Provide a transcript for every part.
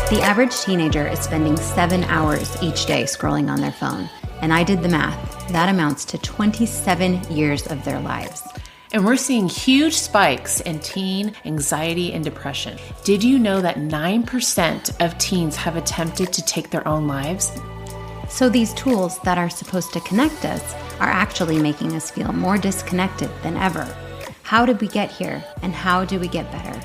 The average teenager is spending 7 hours each day scrolling on their phone. And I did the math. That amounts to 27 years of their lives. And we're seeing huge spikes in teen anxiety and depression. Did you know that 9% of teens have attempted to take their own lives? So these tools that are supposed to connect us are actually making us feel more disconnected than ever. How did we get here, and how do we get better?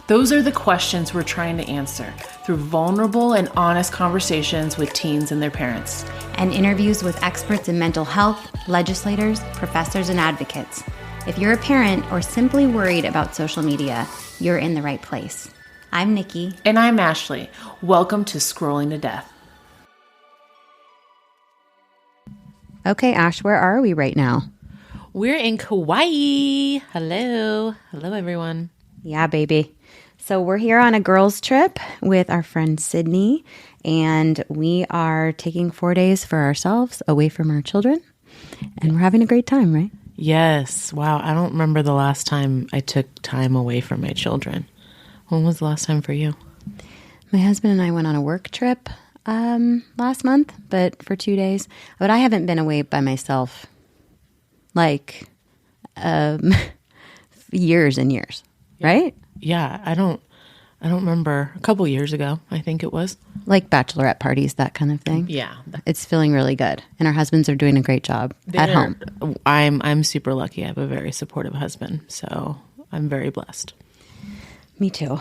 Those are the questions we're trying to answer through vulnerable and honest conversations with teens and their parents. And interviews with experts in mental health, legislators, professors, and advocates. If you're a parent or simply worried about social media, you're in the right place. I'm Nicki. And I'm Ashley. Welcome to Scrolling to Death. Okay, Ash, where are we right now? We're in Kauai. Hello. Hello, everyone. Yeah, baby. So we're here on a girls' trip with our friend Sydney, and we are taking 4 days for ourselves away from our children, and we're having a great time, right? Yes. Wow. I don't remember the last time I took time away from my children. When was the last time for you? My husband and I went on a work trip last month, but for 2 days. But I haven't been away by myself like years and years, right? Yeah, I don't remember. A couple years ago, I think it was. Like bachelorette parties, that kind of thing. Yeah. It's feeling really good. And our husbands are doing a great job at home. I'm super lucky. I have a very supportive husband, so I'm very blessed. Me too.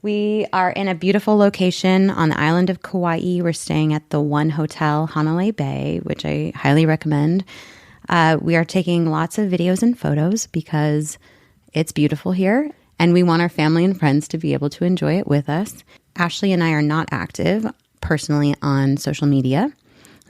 We are in a beautiful location on the island of Kauai. We're staying at the One Hotel, Hanalei Bay, which I highly recommend. We are taking lots of videos and photos because it's beautiful here, and we want our family and friends to be able to enjoy it with us. Ashley and I are not active personally on social media.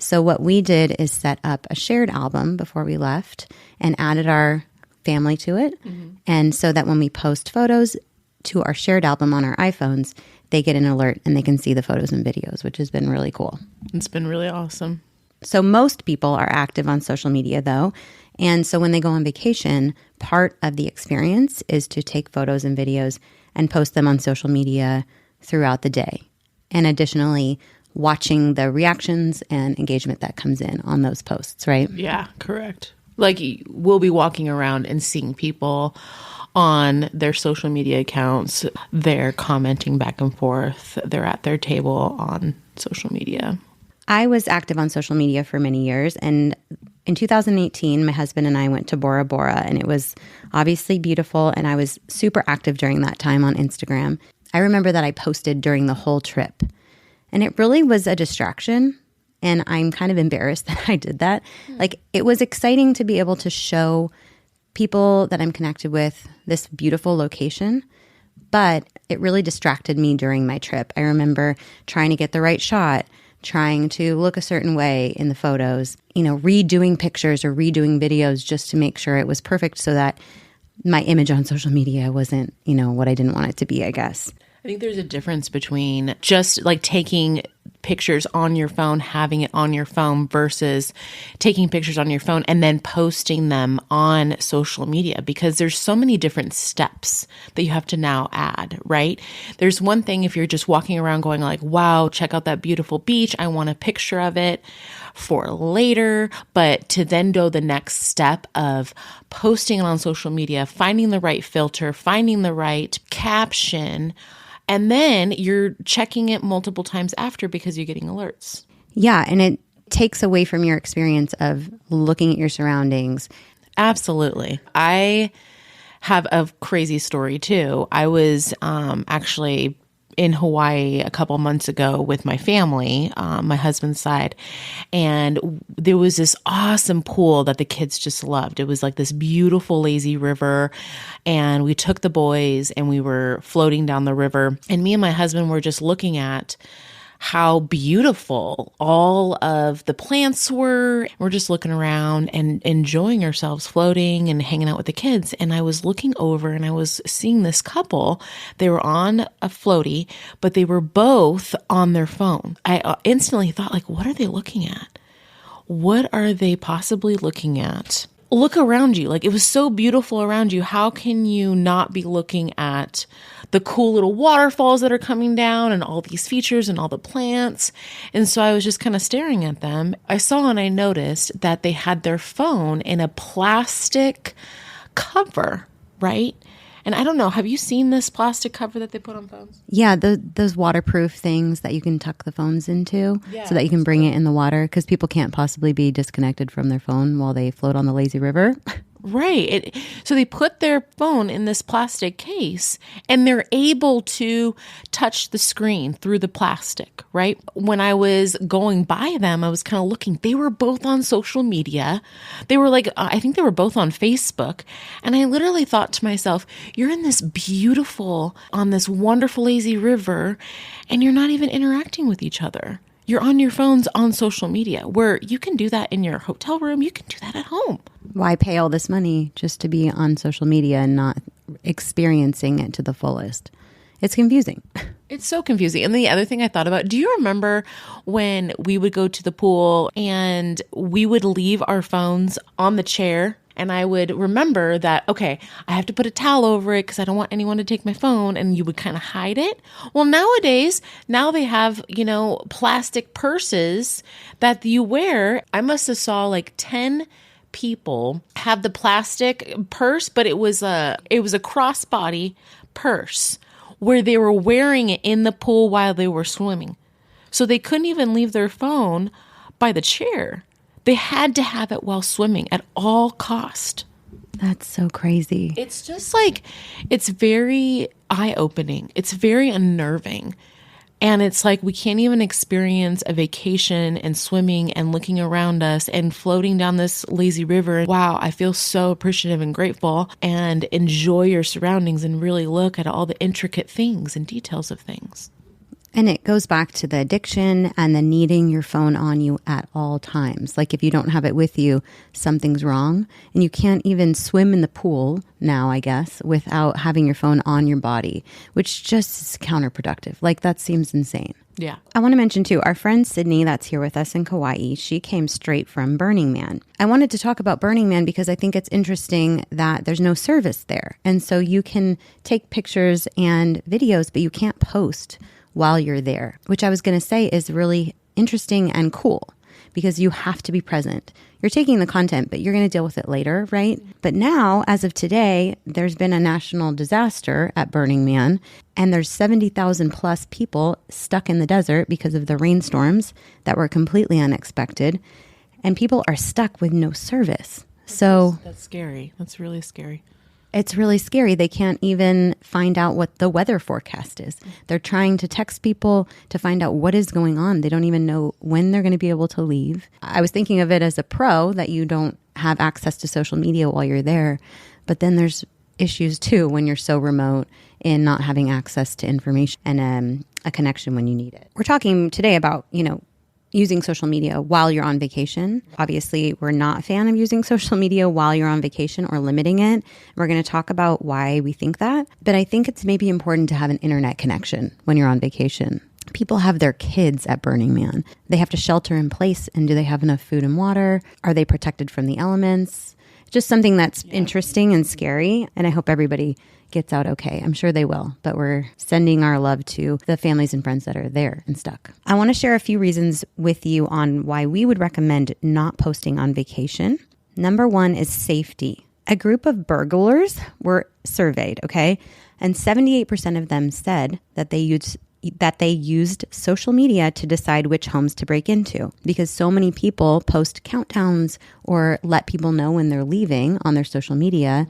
So what we did is set up a shared album before we left and added our family to it. Mm-hmm. And so that when we post photos to our shared album on our iPhones, they get an alert and they can see the photos and videos, which has been really cool. It's been really awesome. So most people are active on social media, though. And so when they go on vacation, part of the experience is to take photos and videos and post them on social media throughout the day. And additionally, watching the reactions and engagement that comes in on those posts, right? Yeah, correct. Like we'll be walking around and seeing people on their social media accounts. They're commenting back and forth. They're at their table on social media. I was active on social media for many years, and in 2018, my husband and I went to Bora Bora, and it was obviously beautiful, and I was super active during that time on Instagram. I remember that I posted during the whole trip, and it really was a distraction, and I'm kind of embarrassed that I did that. Like, it was exciting to be able to show people that I'm connected with this beautiful location, but it really distracted me during my trip. I remember trying to get the right shot, trying to look a certain way in the photos, redoing pictures or redoing videos just to make sure it was perfect so that my image on social media wasn't, what I didn't want it to be, I guess. I think there's a difference between just like taking pictures on your phone, having it on your phone versus taking pictures on your phone and then posting them on social media, because there's so many different steps that you have to now add, right? There's one thing if you're just walking around going like, wow, check out that beautiful beach. I want a picture of it for later. But to then go the next step of posting it on social media, finding the right filter, finding the right caption, and then you're checking it multiple times after because you're getting alerts. Yeah, and it takes away from your experience of looking at your surroundings. Absolutely. I have a crazy story too. I was actually in Hawaii a couple months ago with my family, my husband's side, and there was this awesome pool that the kids just loved. It was like this beautiful lazy river, and we took the boys and we were floating down the river, and me and my husband were just looking at how beautiful all of the plants were. We're just looking around and enjoying ourselves floating and hanging out with the kids. And I was looking over and I was seeing this couple. They were on a floaty, but they were both on their phone. I instantly thought, like, what are they looking at? What are they possibly looking at? look around you. Like, it was so beautiful around you. How can you not be looking at the cool little waterfalls that are coming down and all these features and all the plants? And so I was just kind of staring at them. I saw and I noticed that they had their phone in a plastic cover, right? And I don't know, have you seen this plastic cover that they put on phones? Yeah, those waterproof things that you can tuck the phones into so that you can bring it in the water, because people can't possibly be disconnected from their phone while they float on the lazy river. Right. So they put their phone in this plastic case and they're able to touch the screen through the plastic, right? When I was going by them, I was kind of looking. They were both on social media. They were like, I think they were both on Facebook. And I literally thought to myself, you're in this beautiful, on this wonderful lazy river, and you're not even interacting with each other. You're on your phones on social media, where you can do that in your hotel room. You can do that at home. Why pay all this money just to be on social media and not experiencing it to the fullest? It's confusing. It's so confusing. And the other thing I thought about, do you remember when we would go to the pool and we would leave our phones on the chair? And I would remember that, okay, I have to put a towel over it because I don't want anyone to take my phone, and you would kind of hide it. Well, nowadays, now they have, plastic purses that you wear. I must have saw like 10 people have the plastic purse, but it was a crossbody purse where they were wearing it in the pool while they were swimming. So they couldn't even leave their phone by the chair. They had to have it while swimming at all cost. That's so crazy. It's just like, it's very eye-opening. It's very unnerving. And it's like we can't even experience a vacation and swimming and looking around us and floating down this lazy river. Wow, I feel so appreciative and grateful, and enjoy your surroundings and really look at all the intricate things and details of things. And it goes back to the addiction and the needing your phone on you at all times. Like if you don't have it with you, something's wrong. And you can't even swim in the pool now, I guess, without having your phone on your body, which just is counterproductive. Like that seems insane. Yeah. I want to mention too, our friend Sydney that's here with us in Kauai, she came straight from Burning Man. I wanted to talk about Burning Man because I think it's interesting that there's no service there. And so you can take pictures and videos, but you can't post while you're there, which I was going to say is really interesting and cool because you have to be present. You're taking the content, but you're going to deal with it later, right? But now, as of today, there's been a national disaster at Burning Man, and there's 70,000 plus people stuck in the desert because of the rainstorms that were completely unexpected, and people are stuck with no service. So that's scary. That's really scary. It's really scary. They can't even find out what the weather forecast is. They're trying to text people to find out what is going on. They don't even know when they're going to be able to leave. I was thinking of it as a pro that you don't have access to social media while you're there. But then there's issues too when you're so remote in not having access to information and a connection when you need it. We're talking today about, using social media while you're on vacation. Obviously, we're not a fan of using social media while you're on vacation or limiting it. We're going to talk about why we think that. But I think it's maybe important to have an internet connection when you're on vacation. People have their kids at Burning Man. They have to shelter in place. And do they have enough food and water? Are they protected from the elements? Just something that's interesting and scary. And I hope everybody gets out okay. I'm sure they will, but we're sending our love to the families and friends that are there and stuck. I want to share a few reasons with you on why we would recommend not posting on vacation. Number one is safety. A group of burglars were surveyed, okay? And 78% of them said that they used social media to decide which homes to break into because so many people post countdowns or let people know when they're leaving on their social media,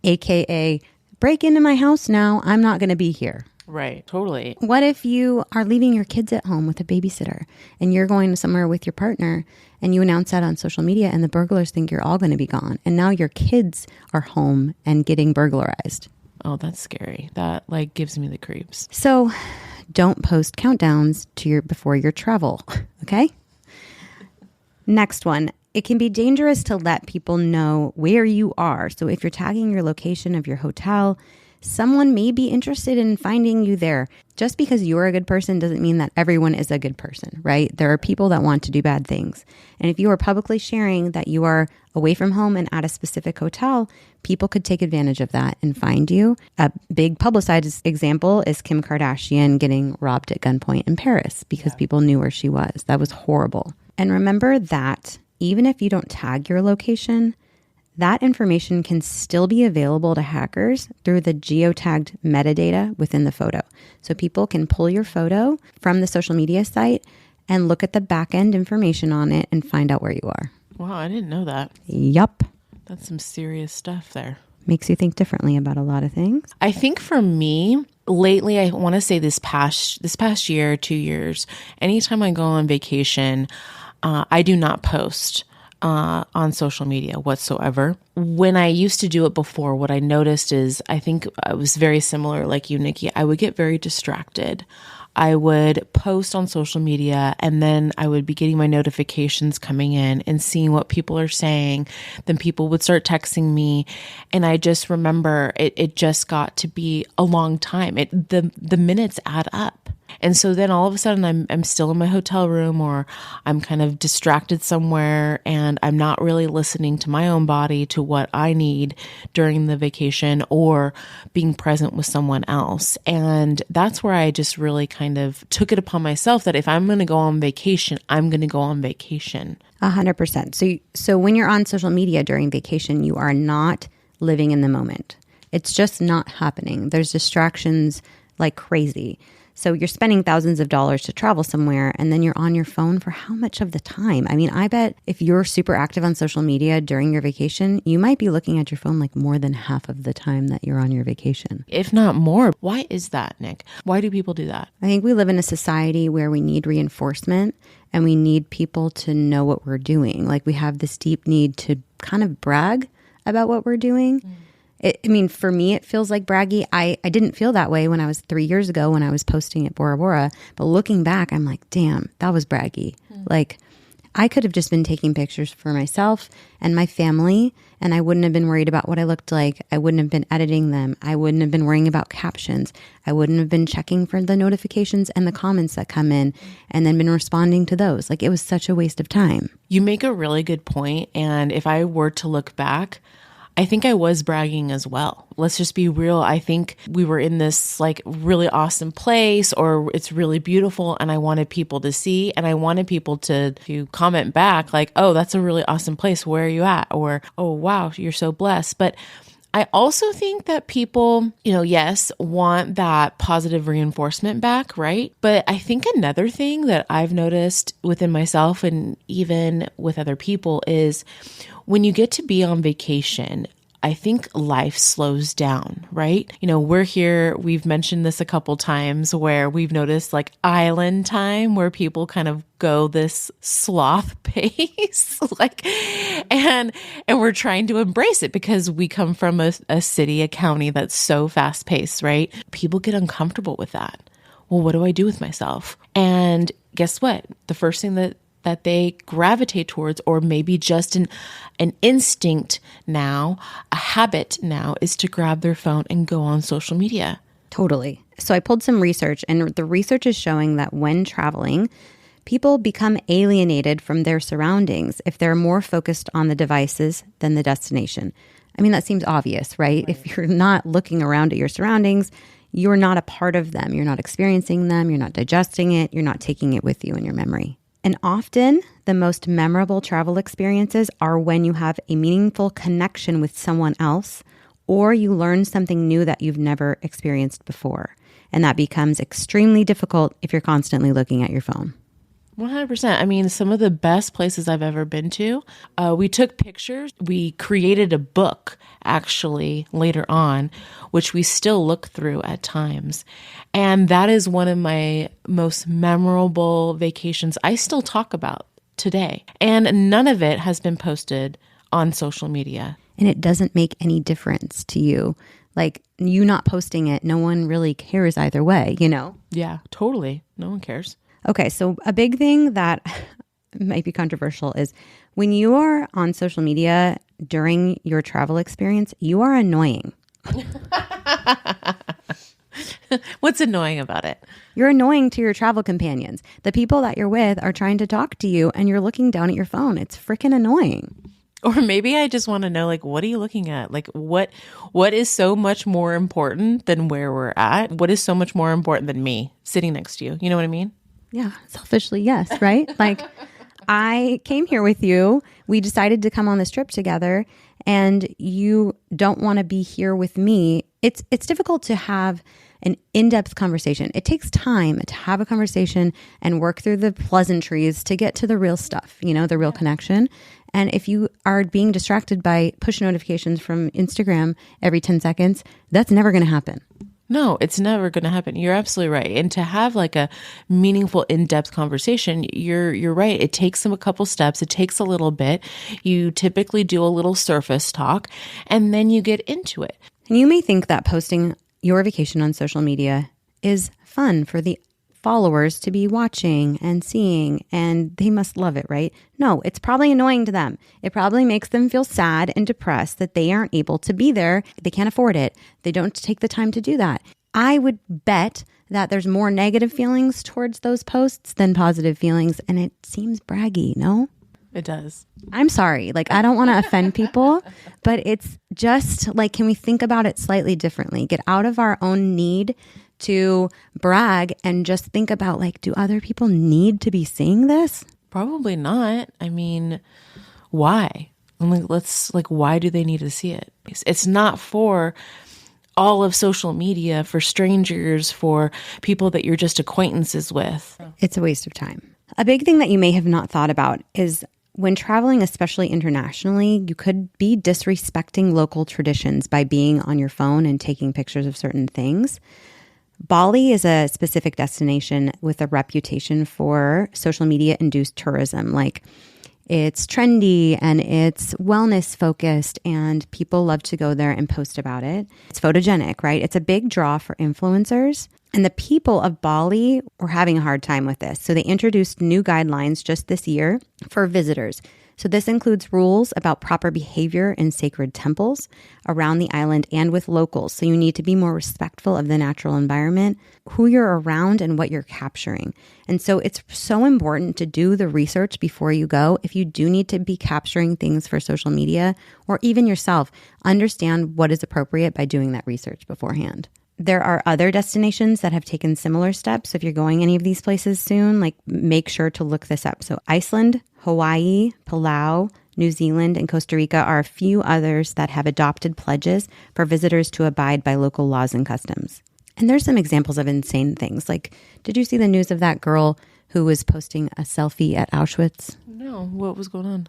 aka break into my house now, I'm not going to be here. Right, totally. What if you are leaving your kids at home with a babysitter and you're going somewhere with your partner and you announce that on social media and the burglars think you're all going to be gone and now your kids are home and getting burglarized? Oh, that's scary. That gives me the creeps. So don't post countdowns before your travel, okay? Next one. It can be dangerous to let people know where you are. So if you're tagging your location of your hotel, someone may be interested in finding you there. Just because you're a good person doesn't mean that everyone is a good person, right? There are people that want to do bad things. And if you are publicly sharing that you are away from home and at a specific hotel, people could take advantage of that and find you. A big publicized example is Kim Kardashian getting robbed at gunpoint in Paris because people knew where she was. That was horrible. And remember that even if you don't tag your location, that information can still be available to hackers through the geotagged metadata within the photo. So people can pull your photo from the social media site and look at the back-end information on it and find out where you are. Wow, I didn't know that. Yup. That's some serious stuff there. Makes you think differently about a lot of things. I think for me, lately, I want to say this past year, 2 years, anytime I go on vacation, I do not post on social media whatsoever. When I used to do it before, what I noticed is, I think I was very similar like you, Nicki. I would get very distracted. I would post on social media and then I would be getting my notifications coming in and seeing what people are saying. Then people would start texting me. And I just remember it just got to be a long time. The minutes add up. And so then all of a sudden I'm still in my hotel room or I'm kind of distracted somewhere and I'm not really listening to my own body, to what I need during the vacation or being present with someone else. And that's where I just really kind of took it upon myself that if I'm going to go on vacation, I'm going to go on vacation. 100%. So when you're on social media during vacation, you are not living in the moment. It's just not happening. There's distractions like crazy. So you're spending thousands of dollars to travel somewhere and then you're on your phone for how much of the time? I mean, I bet if you're super active on social media during your vacation, you might be looking at your phone like more than half of the time that you're on your vacation. If not more. Why is that, Nick? Why do people do that? I think we live in a society where we need reinforcement and we need people to know what we're doing. Like we have this deep need to kind of brag about what we're doing. For me, it feels like braggy. I didn't feel that way when I was 3 years ago when I was posting at Bora Bora. But looking back, I'm like, damn, that was braggy. Like, I could have just been taking pictures for myself and my family, and I wouldn't have been worried about what I looked like. I wouldn't have been editing them. I wouldn't have been worrying about captions. I wouldn't have been checking for the notifications and the comments that come in and then been responding to those. Like, it was such a waste of time. You make a really good point. And if I were to look back, I think I was bragging as well. Let's just be real. I think we were in this like really awesome place or it's really beautiful and I wanted people to see and I wanted people to comment back like, oh, that's a really awesome place. Where are you at? Or, oh, wow, you're so blessed. But I also think that people, yes, want that positive reinforcement back, right? But I think another thing that I've noticed within myself and even with other people is when you get to be on vacation, I think life slows down, right? We're here, we've mentioned this a couple times where we've noticed like island time where people kind of go this sloth pace, and we're trying to embrace it because we come from a city, a county that's so fast paced, right? People get uncomfortable with that. Well, what do I do with myself? And guess what? The first thing that they gravitate towards, or maybe just an instinct now, a habit now, is to grab their phone and go on social media. Totally. So I pulled some research, and the research is showing that when traveling, people become alienated from their surroundings if they're more focused on the devices than the destination. I mean, that seems obvious, right? If you're not looking around at your surroundings, you're not a part of them. You're not experiencing them. You're not digesting it. You're not taking it with you in your memory. And often, the most memorable travel experiences are when you have a meaningful connection with someone else, or you learn something new that you've never experienced before. And that becomes extremely difficult if you're constantly looking at your phone. 100%. I mean, some of the best places I've ever been to, we took pictures. We created a book, actually, later on, which we still look through at times. And that is one of my most memorable vacations I still talk about today. And none of it has been posted on social media. And it doesn't make any difference to you. Like, you not posting it, no one really cares either way, Yeah, totally. No one cares. Okay, so a big thing that might be controversial is when you are on social media during your travel experience, you are annoying. What's annoying about it? You're annoying to your travel companions. The people that you're with are trying to talk to you and you're looking down at your phone. It's freaking annoying. Or maybe I just want to know, like, what are you looking at? Like, what is so much more important than where we're at? What is so much more important than me sitting next to you? You know what I mean? Yeah, selfishly, yes, right? Like, I came here with you. We decided to come on this trip together, and you don't want to be here with me. It's difficult to have an in-depth conversation. It takes time to have a conversation and work through the pleasantries to get to the real stuff, the real connection. And if you are being distracted by push notifications from Instagram every 10 seconds, that's never going to happen. No, it's never going to happen. You're absolutely right. And to have like a meaningful, in-depth conversation, you're right. It takes a couple steps. It takes a little bit. You typically do a little surface talk, and then you get into it. And you may think that posting your vacation on social media is fun for the followers to be watching and seeing, and they must love it, right? No, it's probably annoying to them. It probably makes them feel sad and depressed that they aren't able to be there. They can't afford it. They don't take the time to do that. I would bet that there's more negative feelings towards those posts than positive feelings, and it seems braggy, no? It does. I'm sorry. Like, I don't want to offend people, but it's just like, can we think about it slightly differently? Get out of our own need to brag and just think about, like, do other people need to be seeing this? Probably not. I mean, why? Why do they need to see it? It's not for all of social media, for strangers, for people that you're just acquaintances with. It's a waste of time. A big thing that you may have not thought about is when traveling, especially internationally, you could be disrespecting local traditions by being on your phone and taking pictures of certain things. Bali is a specific destination with a reputation for social media-induced tourism. Like, it's trendy and it's wellness focused, and people love to go there and post about it. It's photogenic, right? It's a big draw for influencers. And the people of Bali were having a hard time with this. So they introduced new guidelines just this year for visitors. So this includes rules about proper behavior in sacred temples around the island and with locals. So you need to be more respectful of the natural environment, who you're around, and what you're capturing. And so it's so important to do the research before you go. If you do need to be capturing things for social media or even yourself, understand what is appropriate by doing that research beforehand. There are other destinations that have taken similar steps. So if you're going any of these places soon, like, make sure to look this up. So Iceland, Hawaii, Palau, New Zealand, and Costa Rica are a few others that have adopted pledges for visitors to abide by local laws and customs. And there's some examples of insane things. Like, did you see the news of that girl who was posting a selfie at Auschwitz? No, what was going on?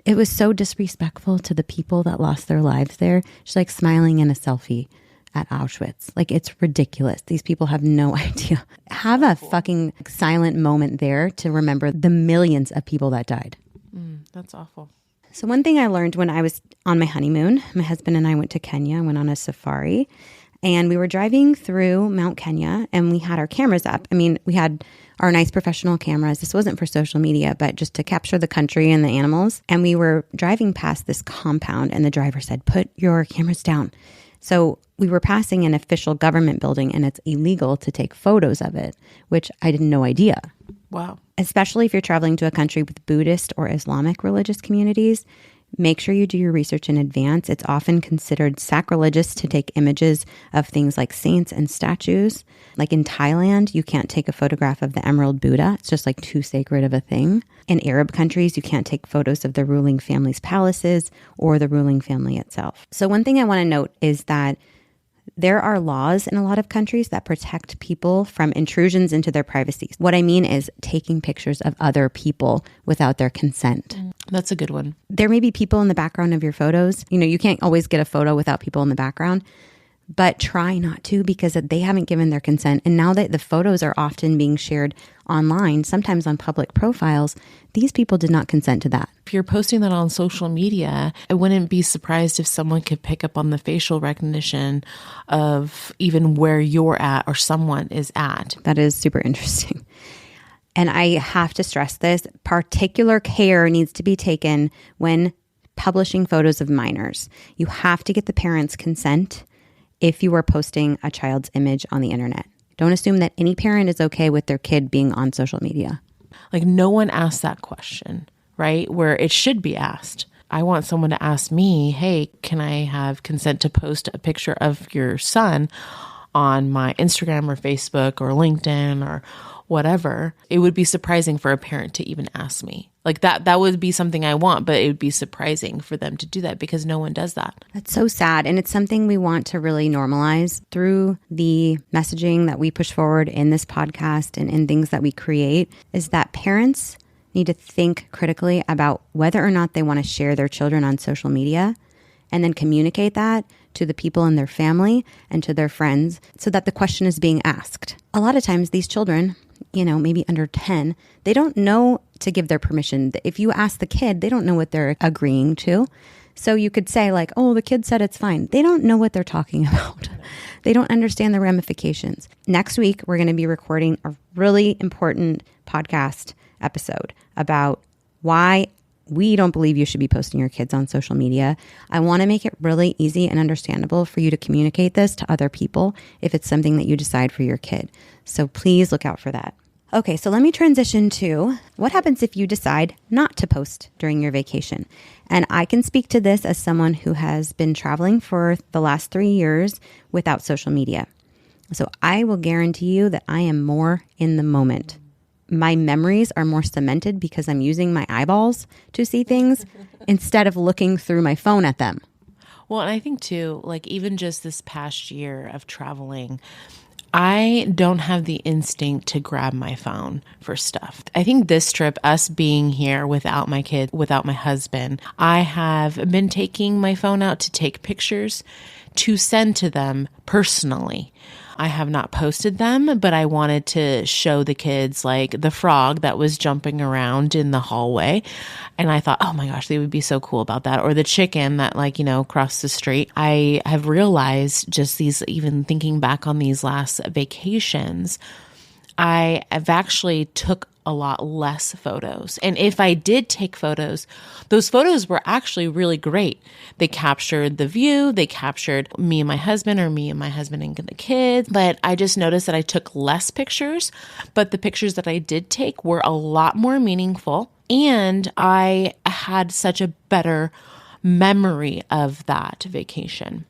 It was so disrespectful to the people that lost their lives there. She's like smiling in a selfie at Auschwitz. Like, it's ridiculous. These people have no idea. Have a fucking silent moment there to remember the millions of people that died. That's awful. So one thing I learned when I was on my honeymoon, my husband and I went to Kenya, went on a safari, and we were driving through Mount Kenya, and we had our cameras up. I mean, we had our nice professional cameras. This wasn't for social media, but just to capture the country and the animals. And we were driving past this compound, and the driver said, "Put your cameras down." So we were passing an official government building, and it's illegal to take photos of it, which I had no idea. Wow. Especially if you're traveling to a country with Buddhist or Islamic religious communities, make sure you do your research in advance. It's often considered sacrilegious to take images of things like saints and statues. Like in Thailand, you can't take a photograph of the Emerald Buddha. It's just like too sacred of a thing. In Arab countries, you can't take photos of the ruling family's palaces or the ruling family itself. So one thing I want to note is that there are laws in a lot of countries that protect people from intrusions into their privacy. What I mean is taking pictures of other people without their consent. That's a good one. There may be people in the background of your photos. You can't always get a photo without people in the background, but try not to, because they haven't given their consent. And now that the photos are often being shared online, sometimes on public profiles, these people did not consent to that. If you're posting that on social media, I wouldn't be surprised if someone could pick up on the facial recognition of even where you're at or someone is at. That is super interesting. And I have to stress this, particular care needs to be taken when publishing photos of minors. You have to get the parents' consent if you are posting a child's image on the internet. Don't assume that any parent is okay with their kid being on social media. Like, no one asked that question, right? Where it should be asked. I want someone to ask me, hey, can I have consent to post a picture of your son on my Instagram or Facebook or LinkedIn or whatever? It would be surprising for a parent to even ask me. Like that would be something I want, but it would be surprising for them to do that because no one does that. That's so sad. And it's something we want to really normalize through the messaging that we push forward in this podcast and in things that we create, is that parents need to think critically about whether or not they want to share their children on social media, and then communicate that to the people in their family and to their friends so that the question is being asked. A lot of times these children, maybe under 10, they don't know to give their permission. If you ask the kid, they don't know what they're agreeing to. So you could say like, oh, the kid said it's fine. They don't know what they're talking about. They don't understand the ramifications. Next week, we're going to be recording a really important podcast episode about why we don't believe you should be posting your kids on social media. I want to make it really easy and understandable for you to communicate this to other people if it's something that you decide for your kid. So please look out for that. Okay, so let me transition to what happens if you decide not to post during your vacation. And I can speak to this as someone who has been traveling for the last 3 years without social media. So I will guarantee you that I am more in the moment. My memories are more cemented because I'm using my eyeballs to see things instead of looking through my phone at them. Well, and I think too, like even just this past year of traveling, I don't have the instinct to grab my phone for stuff. I think this trip, us being here without my kid, without my husband, I have been taking my phone out to take pictures to send to them personally. I have not posted them, but I wanted to show the kids like the frog that was jumping around in the hallway. And I thought, oh my gosh, they would be so cool about that. Or the chicken that crossed the street. I have realized just even thinking back on these last vacations, I have actually took a lot less photos. And if I did take photos, those photos were actually really great. They captured the view, they captured me and my husband, or me and my husband and the kids. But I just noticed that I took less pictures, but the pictures that I did take were a lot more meaningful. And I had such a better memory of that vacation.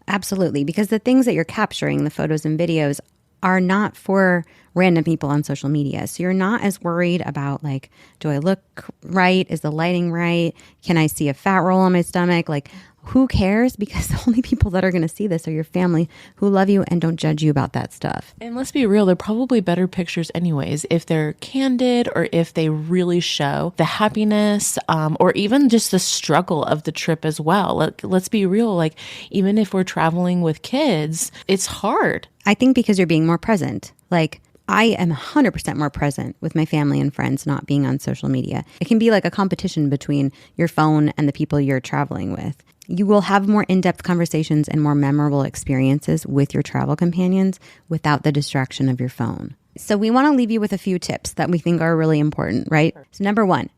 Absolutely. Because the things that you're capturing, the photos and videos, are not for random people on social media. So you're not as worried about like, do I look right? Is the lighting right? Can I see a fat roll on my stomach? Like, who cares? Because the only people that are going to see this are your family who love you and don't judge you about that stuff. And let's be real, they're probably better pictures anyways, if they're candid or if they really show the happiness or even just the struggle of the trip as well. Let's be real, like even if we're traveling with kids, it's hard. I think because you're being more present. Like I am 100% more present with my family and friends not being on social media. It can be like a competition between your phone and the people you're traveling with. You will have more in-depth conversations and more memorable experiences with your travel companions without the distraction of your phone. So we want to leave you with a few tips that we think are really important, right? So number 1,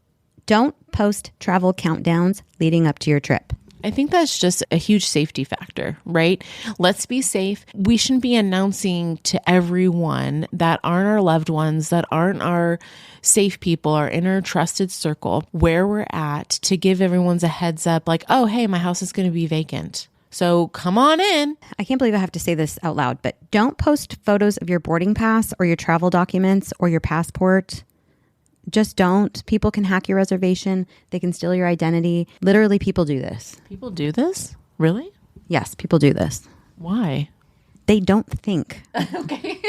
don't post travel countdowns leading up to your trip. I think that's just a huge safety factor, right? Let's be safe. We shouldn't be announcing to everyone that aren't our loved ones, that aren't our safe people, our inner trusted circle, where we're at, to give everyone's a heads up like, oh, hey, my house is going to be vacant. So come on in. I can't believe I have to say this out loud, but don't post photos of your boarding pass or your travel documents or your passport. Just don't. People can hack your reservation. They can steal your identity. Literally, people do this. People do this? Really? Yes, people do this. Why? They don't think. Okay.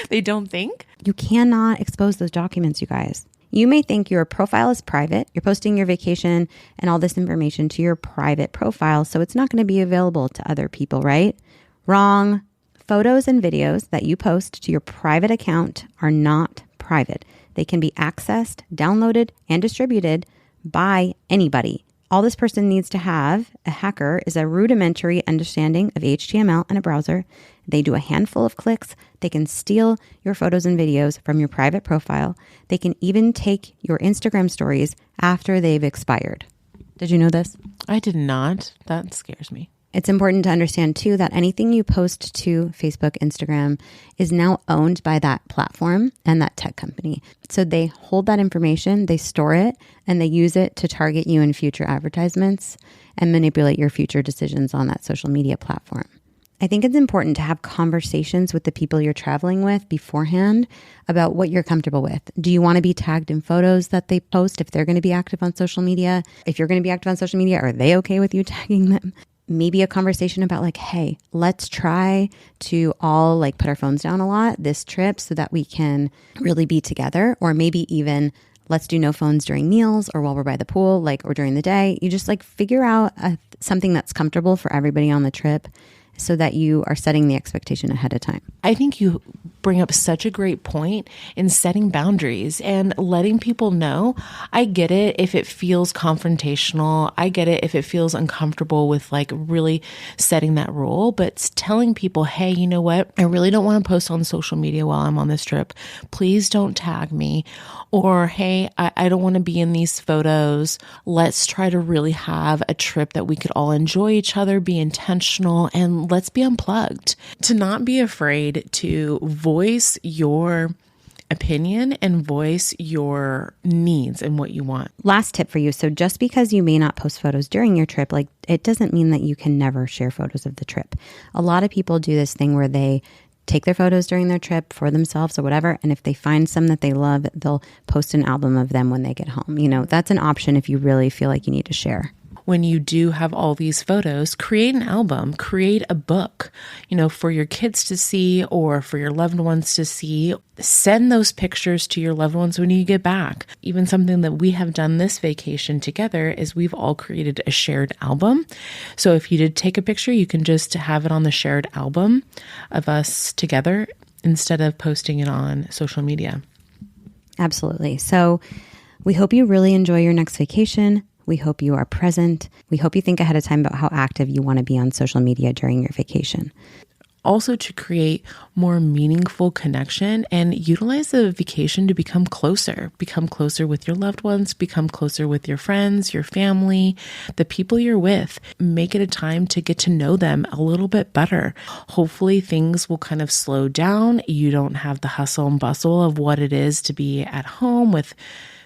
They don't think? You cannot expose those documents, you guys. You may think your profile is private. You're posting your vacation and all this information to your private profile, so it's not going to be available to other people, right? Wrong. Photos and videos that you post to your private account are not private. They can be accessed, downloaded, and distributed by anybody. All this person needs to have, a hacker, is a rudimentary understanding of HTML and a browser. They do a handful of clicks. They can steal your photos and videos from your private profile. They can even take your Instagram stories after they've expired. Did you know this? I did not. That scares me. It's important to understand, too, that anything you post to Facebook, Instagram is now owned by that platform and that tech company. So they hold that information, they store it, and they use it to target you in future advertisements and manipulate your future decisions on that social media platform. I think it's important to have conversations with the people you're traveling with beforehand about what you're comfortable with. Do you want to be tagged in photos that they post if they're going to be active on social media? If you're going to be active on social media, are they okay with you tagging them? Maybe a conversation about like, hey, let's try to all like put our phones down a lot this trip so that we can really be together. Or maybe even let's do no phones during meals or while we're by the pool, like, or during the day. You just like figure out something that's comfortable for everybody on the trip so that you are setting the expectation ahead of time. I think you bring up such a great point in setting boundaries and letting people know. I get it if it feels confrontational. I get it if it feels uncomfortable with like really setting that rule, but telling people, hey, you know what? I really don't want to post on social media while I'm on this trip. Please don't tag me. Or, hey, I don't want to be in these photos. Let's try to really have a trip that we could all enjoy each other, be intentional, and let's be unplugged. To not be afraid to voice your opinion and voice your needs and what you want. Last tip for you. So just because you may not post photos during your trip, like it doesn't mean that you can never share photos of the trip. A lot of people do this thing where they take their photos during their trip for themselves or whatever. And if they find some that they love, they'll post an album of them when they get home. You know, that's an option if you really feel like you need to share. When you do have all these photos, create an album, create a book, you know, for your kids to see or for your loved ones to see. Send those pictures to your loved ones when you get back. Even something that we have done this vacation together is we've all created a shared album. So if you did take a picture, you can just have it on the shared album of us together instead of posting it on social media. Absolutely. So we hope you really enjoy your next vacation. We hope you are present. We hope you think ahead of time about how active you want to be on social media during your vacation. Also to create more meaningful connection and utilize the vacation to become closer with your loved ones, become closer with your friends, your family, the people you're with. Make it a time to get to know them a little bit better. Hopefully things will kind of slow down. You don't have the hustle and bustle of what it is to be at home with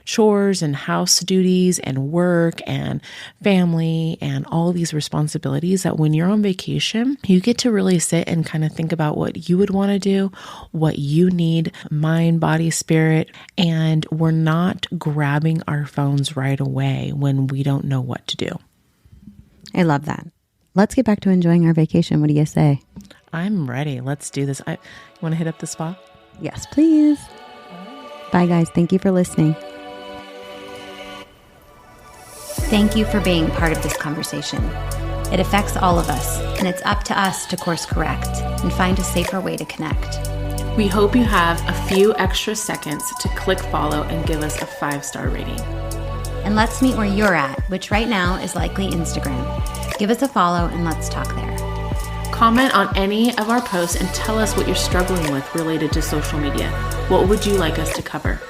chores and house duties and work and family and all these responsibilities, that when you're on vacation, you get to really sit and kind of think about what you would want to do, what you need, mind, body, spirit, and we're not grabbing our phones right away when we don't know what to do. I love that. Let's get back to enjoying our vacation. What do you say? I'm ready. Let's do this. You want to hit up the spa? Yes, please. Bye, guys. Thank you for listening. Thank you for being part of this conversation. It affects all of us, and it's up to us to course correct and find a safer way to connect. We hope you have a few extra seconds to click follow and give us a 5-star rating. And let's meet where you're at, which right now is likely Instagram. Give us a follow and let's talk there. Comment on any of our posts and tell us what you're struggling with related to social media. What would you like us to cover?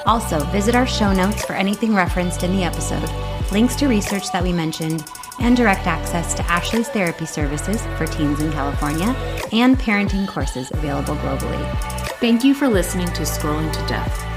Also, visit our show notes for anything referenced in the episode, links to research that we mentioned, and direct access to Ashley's therapy services for teens in California and parenting courses available globally. Thank you for listening to Scrolling to Death.